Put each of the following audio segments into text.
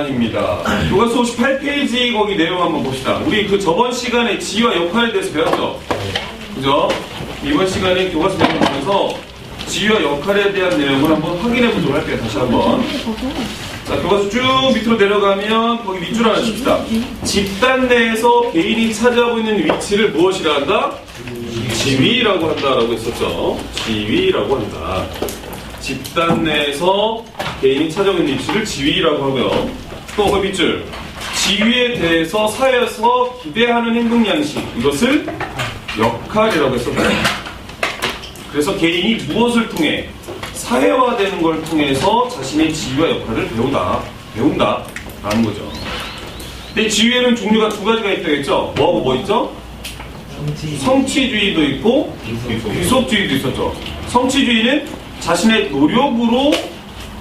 시간입니다. 교과서 58페이지 거기 내용 한번 봅시다. 우리 그 저번 시간에 지위와 역할에 대해서 배웠죠? 그죠? 이번 시간에 교과서 내용 보면서 지위와 역할에 대한 내용을 한번 확인해 보도록 할게요. 다시 한번. 자, 교과서 쭉 밑으로 내려가면 거기 밑줄 하나 칩시다. 집단 내에서 개인이 차지하고 있는 위치를 무엇이라 한다? 지위라고 한다라고 했었죠. 지위라고 한다. 집단 내에서 개인이 차지하고 있는 위치를 지위라고 하고요. 또 거기 밑줄. 지위에 대해서 사회에서 기대하는 행동 양식. 이것을 역할이라고 했었죠. 그래서 개인이 무엇을 통해 사회화되는 걸 통해서 자신의 지위와 역할을 배운다라는 거죠. 근데 지위에는 종류가 두 가지가 있다고 했죠. 뭐하고 뭐 있죠? 성취주의도 있고 귀속주의도 있었죠. 성취주의는 자신의 노력으로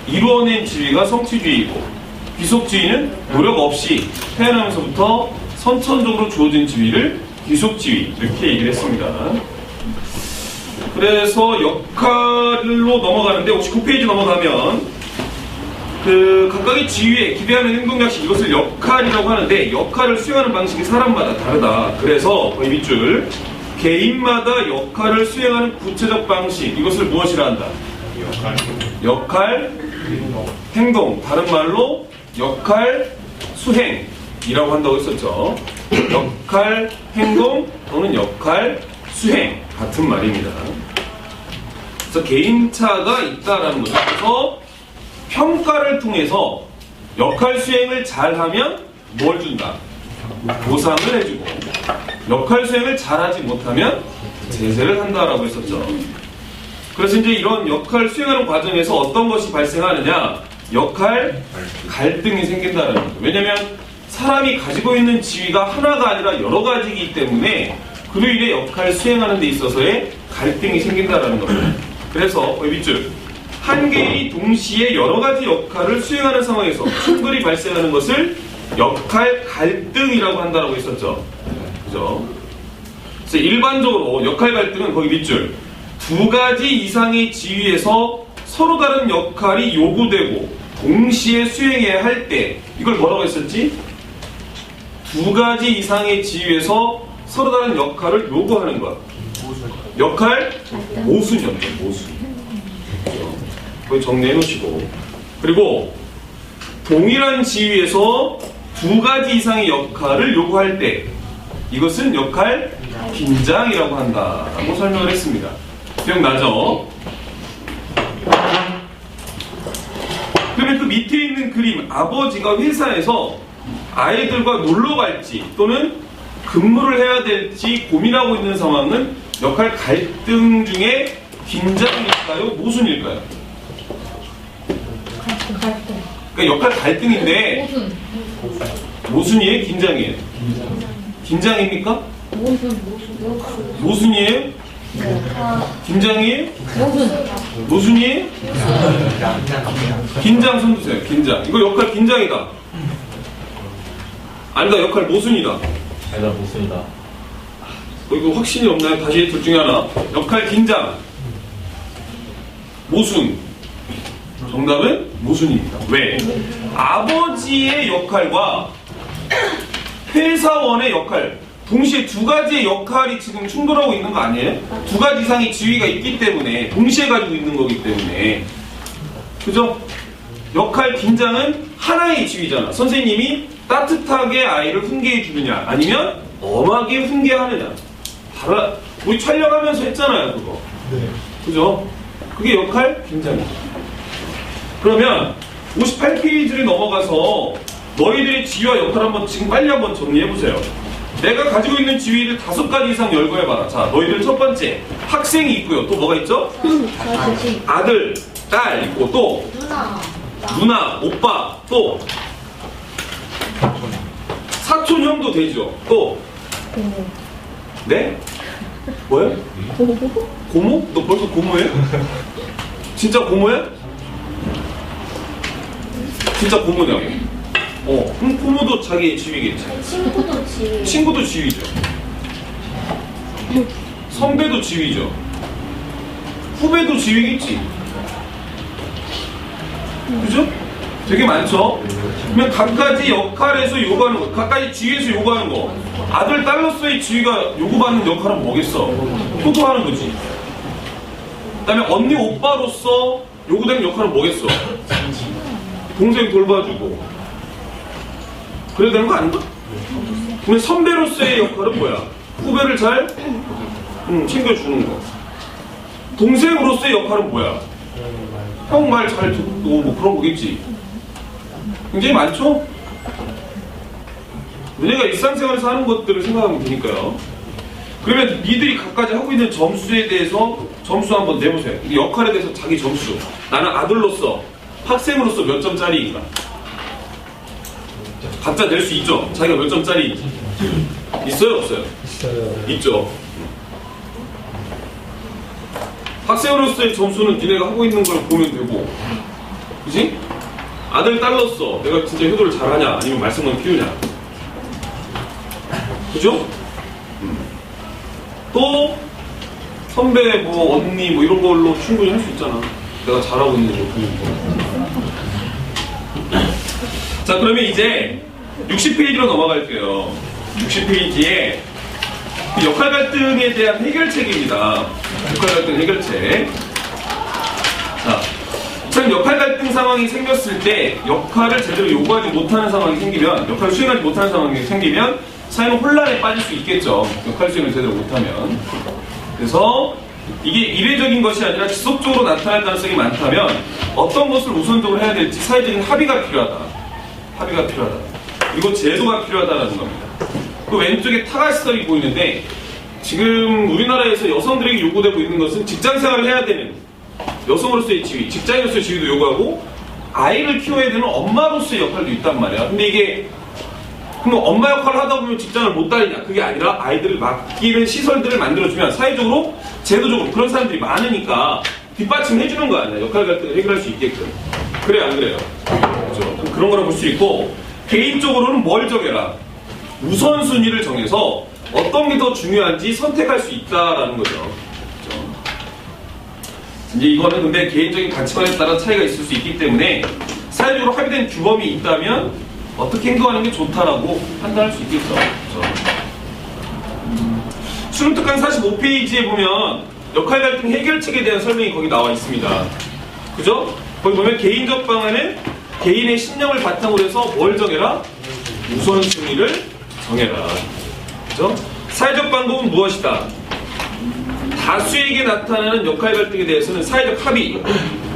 이루어낸 지위가 성취주의이고, 귀속주의는 노력 없이 태어나면서부터 선천적으로 주어진 지위를 귀속지위 이렇게 얘기를 했습니다. 그래서 역할로 넘어가는데 59페이지 넘어가면 그 각각의 지위에 기대하는 행동 양식, 이것을 역할이라고 하는데 역할을 수행하는 방식이 사람마다 다르다. 그래서 거의 밑줄, 개인마다 역할을 수행하는 구체적 방식, 이것을 무엇이라 한다? 역할, 행동, 다른 말로 역할 수행이라고 한다고 했었죠. 역할, 행동 또는 역할 수행, 같은 말입니다. 그래서 개인차가 있다라는 거죠. 그래서 평가를 통해서 역할 수행을 잘하면 뭘 준다? 보상을 해주고, 역할 수행을 잘하지 못하면 제재를 한다라고 했었죠. 그래서 이제 이런 역할 수행하는 과정에서 어떤 것이 발생하느냐? 역할 갈등이 생긴다는 거죠. 왜냐면 사람이 가지고 있는 지위가 하나가 아니라 여러 가지이기 때문에 그로 인해 역할 수행하는 데 있어서의 갈등이 생긴다는 겁니다. 그래서 거의 밑줄, 한 개인이 동시에 여러 가지 역할을 수행하는 상황에서 충돌이 발생하는 것을 역할 갈등이라고 한다고 했었죠. 그죠? 그래서 일반적으로 역할 갈등은 거기 밑줄, 두 가지 이상의 지위에서 서로 다른 역할이 요구되고 동시에 수행해야 할 때, 이걸 뭐라고 했었지? 두 가지 이상의 지위에서 서로 다른 역할을 요구하는 것. 역할 모순이었죠. 모순. 거기 정리해 놓으시고. 그리고 동일한 지위에서 두 가지 이상의 역할을 요구할 때, 이것은 역할 긴장이라고 한다라고 설명을 했습니다. 기억나죠? 그러면 그 밑에 있는 그림, 아버지가 회사에서 아이들과 놀러 갈지 또는 근무를 해야 될지 고민하고 있는 상황은 역할 갈등 중에 긴장일까요? 모순일까요? 갈등. 그러니까 역할 갈등인데 모순이에요? 긴장이에요? 긴장입니까? 모순이에요? 긴장이에요? 모순이에요? 긴장 손 드세요. 긴장. 이거 역할 긴장이다. 아니다, 역할 모순이다. 아니다, 모순이다. 이거 확신이 없나요? 다시 둘 중에 하나. 역할 긴장, 모순. 정답은 모순입니다. 왜? 아버지의 역할과 회사원의 역할, 동시에 두 가지의 역할이 지금 충돌하고 있는 거 아니에요? 두 가지 이상의 지위가 있기 때문에, 동시에 가지고 있는 거기 때문에. 그죠? 역할 긴장은 하나의 지위잖아. 선생님이 따뜻하게 아이를 훈계해 주느냐, 아니면 엄하게 훈계하느냐. 우리 촬영하면서 했잖아요, 그거. 네. 그죠? 그게 역할 긴장이죠. 그러면 58페이지를 넘어가서 너희들의 지위와 역할 한번 지금 빨리 한번 정리해보세요. 내가 가지고 있는 지위를 5가지 이상 열거해봐라. 자, 너희들 첫 번째, 학생이 있고요. 또 뭐가 있죠? 아들, 딸 있고, 또 누나, 오빠, 또 사촌, 형도 되죠. 또 네? 뭐야? 고모? 너 벌써 고모예요? 진짜 고모야? 진짜 고모냐고. 그럼 고모도 자기의 지위겠지. 친구도 지위. 친구도 지위죠. 선배도 지위죠. 후배도 지위겠지. 그죠? 되게 많죠? 그러면 각가지 역할에서 요구하는 거, 각가지 지위에서 요구하는 거. 아들, 딸로서의 지위가 요구받는 역할은 뭐겠어? 효도하는 거지. 그 다음에 언니, 오빠로서 요구되는 역할은 뭐겠어? 동생 돌봐주고. 그래야 되는 거 아닌가? 그러면 선배로서의 역할은 뭐야? 후배를 잘 챙겨주는 거. 동생으로서의 역할은 뭐야? 형 말 잘 듣고 뭐 그런 거겠지. 굉장히 많죠? 너네가 일상생활에서 하는 것들을 생각하면 되니까요. 그러면 니들이 각가지 하고 있는 점수에 대해서 점수 한번 내보세요. 이 역할에 대해서 자기 점수. 나는 아들로서, 학생으로서 몇 점짜리인가? 각자 낼 수 있죠? 자기가 몇 점짜리인지. 있어요? 없어요? 있죠. 학생으로서의 점수는 니네가 하고 있는 걸 보면 되고, 그지? 아들, 딸로서 내가 진짜 효도를 잘하냐, 아니면 말썽만 피우냐. 그죠? 또, 선배, 뭐, 언니, 뭐, 이런 걸로 충분히 할 수 있잖아. 내가 잘하고 있는 거 보는 거. 자, 그러면 이제 60페이지로 넘어갈게요. 60페이지에 역할 갈등에 대한 해결책입니다. 역할 갈등 해결책. 자, 참 역할 갈등 상황이 생겼을 때 역할을 제대로 요구하지 못하는 상황이 생기면, 역할을 수행하지 못하는 상황이 생기면 사회는 혼란에 빠질 수 있겠죠. 역할 수행을 제대로 못하면. 그래서 이게 이례적인 것이 아니라 지속적으로 나타날 가능성이 많다면 어떤 것을 우선적으로 해야 될지 사회적인 합의가 필요하다. 합의가 필요하다. 그리고 제도가 필요하다는 겁니다. 그 왼쪽에 타가시설이 보이는데 지금 우리나라에서 여성들에게 요구되고 있는 것은 직장생활을 해야 되는 여성으로서의 지위, 직장인으로서의 지위도 요구하고 아이를 키워야 되는 엄마로서의 역할도 있단 말이야. 근데 이게 그럼 엄마 역할을 하다 보면 직장을 못 다니냐? 그게 아니라 아이들을 맡기는 시설들을 만들어주면 사회적으로, 제도적으로 그런 사람들이 많으니까 뒷받침해주는 거 아니야. 역할 갈등을 해결할 수 있게끔. 그래, 안 그래요? 그렇죠. 그런 거라 볼 수 있고, 개인적으로는 뭘 정해라? 우선순위를 정해서 어떤 게 더 중요한지 선택할 수 있다라는 거죠. 그렇죠? 이제 이거는 근데 개인적인 가치관에 따라 차이가 있을 수 있기 때문에 사회적으로 합의된 규범이 있다면 어떻게 행동하는 게 좋다라고 판단할 수 있겠죠. 그렇죠? 수능 특강 45페이지에 보면 역할 갈등 해결책에 대한 설명이 거기 나와 있습니다. 그죠? 거기 보면 개인적 방안은 개인의 신념을 바탕으로 해서 뭘 정해라? 우선순위를 정해라. 그죠? 사회적 방법은 무엇이다? 다수에게 나타나는 역할 갈등에 대해서는 사회적 합의,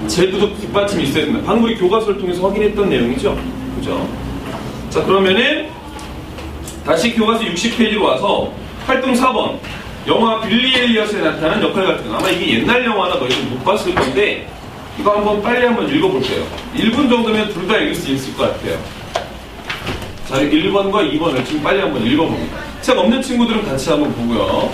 제도적 뒷받침이 있어야 됩니다. 방금 우리 교과서를 통해서 확인했던 내용이죠. 그죠? 자, 그러면은 다시 교과서 60페이지로 와서 활동 4번 영화 빌리 엘리엇에 나타난 역할 갈등. 아마 이게 옛날 영화나 너희들 못 봤을 건데 이거 한번 빨리 한번 읽어볼게요. 1분 정도면 둘 다 읽을 수 있을 것 같아요. 자, 1번과 2번을 지금 빨리 한번 읽어봅니다. 책 없는 친구들은 같이 한번 보고요.